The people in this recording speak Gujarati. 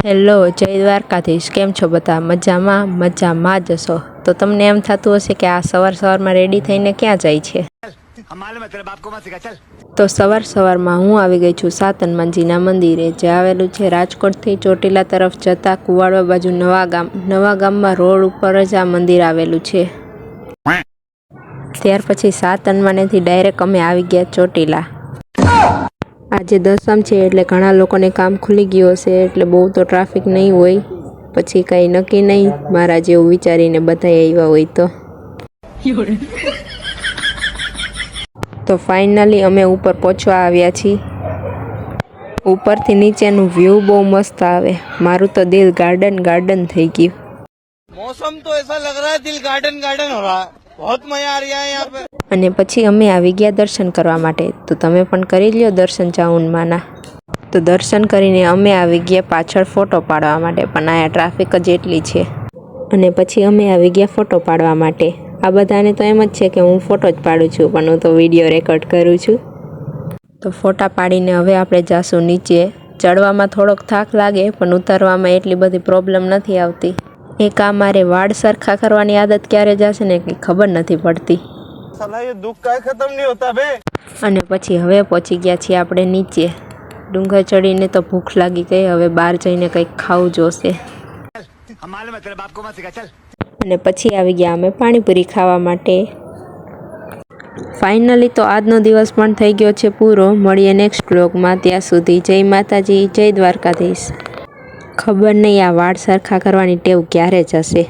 હેલો, જય દ્વારકાધીશ. કેમ છો બધા? મજામાં જ હશો. તો તમને એમ થતું હશે કે આ સવારમાં રેડી થઈને ક્યાં જાય છે. તો સવારમાં હું આવી ગઈ છું સાત હનુમાનજીના મંદિરે, જે આવેલું છે રાજકોટથી ચોટીલા તરફ જતા કુવાડવા બાજુ નવા ગામમાં રોડ ઉપર જ આ મંદિર આવેલું છે. ત્યાર પછી સાત હનુમાનેથી ડાયરેક્ટ અમે આવી ગયા ચોટીલા. આજે દસમ છે એટલે ઘણા લોકોને કામ ખુલી ગયું હશે, એટલે બહુ તો ટ્રાફિક નહીં હોય. પછી કંઈ નક્કી નહીં, મારા જેવું વિચારીને બધા આવ્યા હોય તો ફાઇનલી અમે ઉપર પહોંચવા આવ્યા છીએ. ઉપરથી નીચેનું વ્યૂ બહુ મસ્ત આવે. મારું તો દિલ ગાર્ડન થઈ ગયું. मौसम तो ऐसा लग रहा है दिल गार्डन हो रहा है. बहुत मजा आ रहा है यहाँ पे. અને પછી અમે આવી ગયા દર્શન કરવા માટે. તો તમે પણ કરી લ્યો દર્શન ચાઉનમાંના. તો દર્શન કરીને અમે આવી ગયા પાછળ ફોટો પાડવા માટે, પણ અહીંયા ટ્રાફિક જ એટલી છે. અને પછી અમે આવી ગયા ફોટો પાડવા માટે. આ બધાને તો એમ જ છે કે હું ફોટો જ પાડું છું, પણ હું તો વિડીયો રેકોર્ડ કરું છું. તો ફોટા પાડીને હવે આપણે જાશું નીચે. ચડવામાં થોડોક થાક લાગે, પણ ઉતરવામાં એટલી બધી પ્રોબ્લેમ નથી આવતી. એક આ મારે વાળ સરખા કરવાની આદત ક્યારે જશે ને કંઈ ખબર નથી પડતી. અને પછી હવે પહોંચી ગયા છીએ આપણે નીચે. ડુંગર ચડીને તો ભૂખ લાગી ગઈ, હવે બહાર જઈને કંઈક ખાવું જોશે. અને પછી આવી ગયા અમે પાણીપુરી ખાવા માટે. ફાઇનલી તો આજનો દિવસ પણ થઈ ગયો છે પૂરો. મળીએ નેક્સ્ટ વ્લોગમાં. ત્યાં સુધી જય માતાજી, જય દ્વારકાધીશ. ખબર નહીં આ વાળ સરખા કરવાની ટેવ ક્યારે જશે.